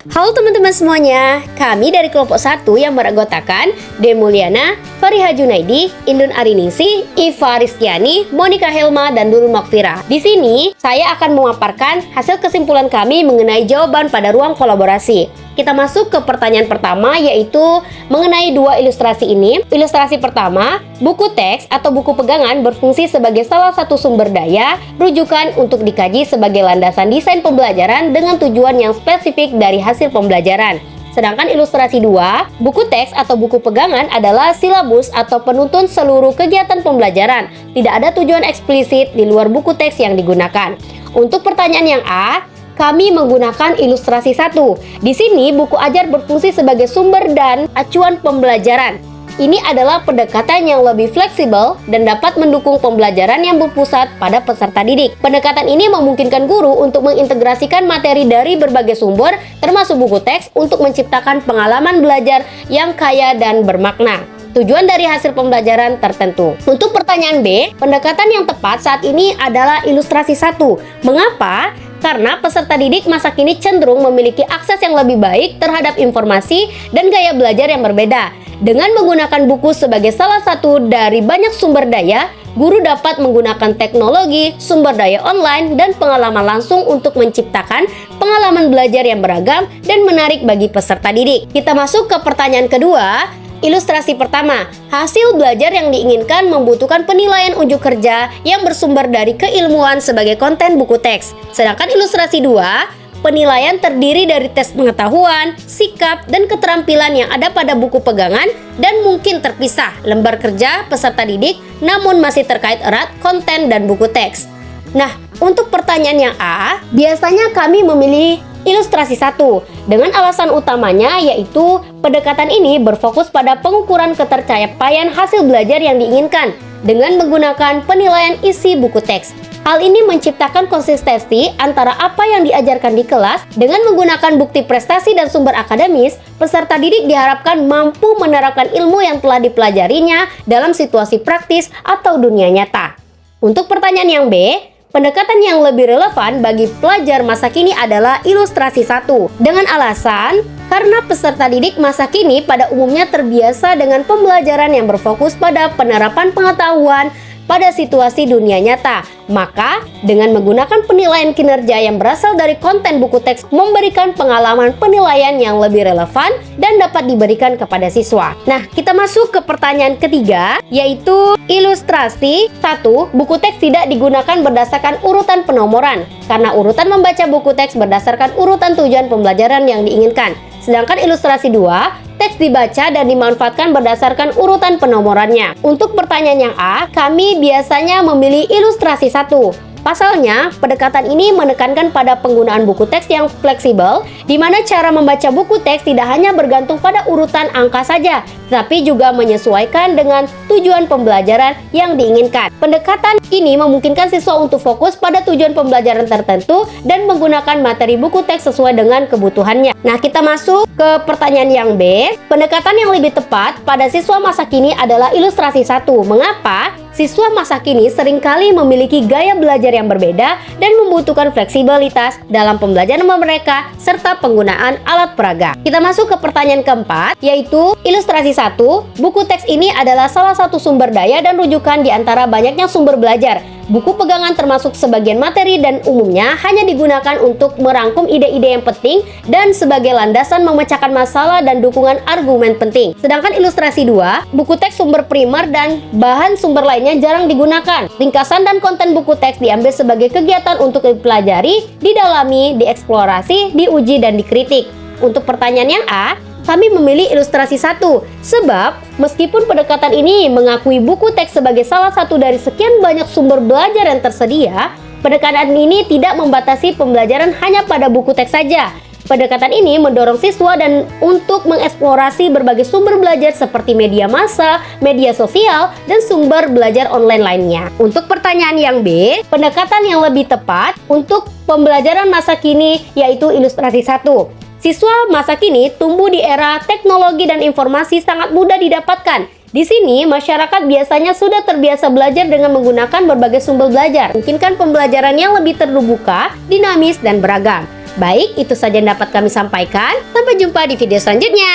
Halo teman-teman semuanya, kami dari kelompok 1 yang beranggotakan De Mulyana, Fariha Junaidi, Indun Ariningsih, Iva Rizkyani, Monica Helma, dan Nurul Makfira. Di sini, saya akan memaparkan hasil kesimpulan kami mengenai jawaban pada ruang kolaborasi. Kita masuk ke pertanyaan pertama, yaitu mengenai dua ilustrasi ini. Ilustrasi pertama, buku teks atau buku pegangan berfungsi sebagai salah satu sumber daya rujukan untuk dikaji sebagai landasan desain pembelajaran dengan tujuan yang spesifik dari hasil pembelajaran. Sedangkan ilustrasi 2, buku teks atau buku pegangan adalah silabus atau penuntun seluruh kegiatan pembelajaran. Tidak ada tujuan eksplisit di luar buku teks yang digunakan. Untuk pertanyaan yang A, kami menggunakan ilustrasi 1. Di sini buku ajar berfungsi sebagai sumber dan acuan pembelajaran. Ini adalah pendekatan yang lebih fleksibel dan dapat mendukung pembelajaran yang berpusat pada peserta didik. Pendekatan ini memungkinkan guru untuk mengintegrasikan materi dari berbagai sumber, termasuk buku teks, untuk menciptakan pengalaman belajar yang kaya dan bermakna. Tujuan dari hasil pembelajaran tertentu. Untuk pertanyaan B, pendekatan yang tepat saat ini adalah ilustrasi 1. Mengapa? Karena peserta didik masa kini cenderung memiliki akses yang lebih baik terhadap informasi dan gaya belajar yang berbeda. Dengan menggunakan buku sebagai salah satu dari banyak sumber daya, guru dapat menggunakan teknologi, sumber daya online, dan pengalaman langsung untuk menciptakan pengalaman belajar yang beragam dan menarik bagi peserta didik. Kita masuk ke pertanyaan kedua. Ilustrasi pertama, hasil belajar yang diinginkan membutuhkan penilaian unjuk kerja yang bersumber dari keilmuan sebagai konten buku teks. Sedangkan ilustrasi 2, penilaian terdiri dari tes pengetahuan, sikap, dan keterampilan yang ada pada buku pegangan dan mungkin terpisah lembar kerja peserta didik namun masih terkait erat konten dan buku teks. Nah, untuk pertanyaan yang A, biasanya kami memilih ilustrasi 1 dengan alasan utamanya yaitu pendekatan ini berfokus pada pengukuran ketercapaian hasil belajar yang diinginkan dengan menggunakan penilaian isi buku teks. Hal ini menciptakan konsistensi antara apa yang diajarkan di kelas dengan menggunakan bukti prestasi dan sumber akademis. Peserta didik diharapkan mampu menerapkan ilmu yang telah dipelajarinya dalam situasi praktis atau dunia nyata. Untuk pertanyaan yang B, pendekatan yang lebih relevan bagi pelajar masa kini adalah ilustrasi 1. Dengan alasan, karena peserta didik masa kini pada umumnya terbiasa dengan pembelajaran yang berfokus pada penerapan pengetahuan pada situasi dunia nyata. Maka, dengan menggunakan penilaian kinerja yang berasal dari konten buku teks memberikan pengalaman penilaian yang lebih relevan dan dapat diberikan kepada siswa. Nah, kita masuk ke pertanyaan ketiga, yaitu ilustrasi 1. Buku teks tidak digunakan berdasarkan urutan penomoran, karena urutan membaca buku teks berdasarkan urutan tujuan pembelajaran yang diinginkan. Sedangkan ilustrasi 2, teks dibaca dan dimanfaatkan berdasarkan urutan penomorannya. Untuk pertanyaan yang A, kami biasanya memilih ilustrasi 1. Pasalnya, pendekatan ini menekankan pada penggunaan buku teks yang fleksibel, di mana cara membaca buku teks tidak hanya bergantung pada urutan angka saja, tetapi juga menyesuaikan dengan tujuan pembelajaran yang diinginkan. Pendekatan ini memungkinkan siswa untuk fokus pada tujuan pembelajaran tertentu dan menggunakan materi buku teks sesuai dengan kebutuhannya. Nah, kita masuk ke pertanyaan yang B. Pendekatan yang lebih tepat pada siswa masa kini adalah ilustrasi 1. Mengapa? Siswa masa kini seringkali memiliki gaya belajar yang berbeda dan membutuhkan fleksibilitas dalam pembelajaran mereka serta penggunaan alat peraga. Kita masuk ke pertanyaan keempat, yaitu ilustrasi 1. Buku teks ini adalah salah satu sumber daya dan rujukan di antara banyaknya sumber belajar. Buku pegangan termasuk sebagian materi dan umumnya hanya digunakan untuk merangkum ide-ide yang penting dan sebagai landasan memecahkan masalah dan dukungan argumen penting. Sedangkan ilustrasi 2, buku teks sumber primer dan bahan sumber lainnya jarang digunakan. Ringkasan dan konten buku teks diambil sebagai kegiatan untuk dipelajari, didalami, dieksplorasi, diuji, dan dikritik. Untuk pertanyaan yang A, kami memilih ilustrasi 1, sebab meskipun pendekatan ini mengakui buku teks sebagai salah satu dari sekian banyak sumber belajar yang tersedia, pendekatan ini tidak membatasi pembelajaran hanya pada buku teks saja. Pendekatan ini mendorong siswa dan untuk mengeksplorasi berbagai sumber belajar seperti media massa, media sosial, dan sumber belajar online lainnya. Untuk pertanyaan yang B, pendekatan yang lebih tepat untuk pembelajaran masa kini yaitu ilustrasi 1. Siswa masa kini tumbuh di era teknologi dan informasi sangat mudah didapatkan. Di sini, masyarakat biasanya sudah terbiasa belajar dengan menggunakan berbagai sumber belajar. Mungkin kan pembelajaran yang lebih terbuka, dinamis, dan beragam. Baik, itu saja yang dapat kami sampaikan. Sampai jumpa di video selanjutnya.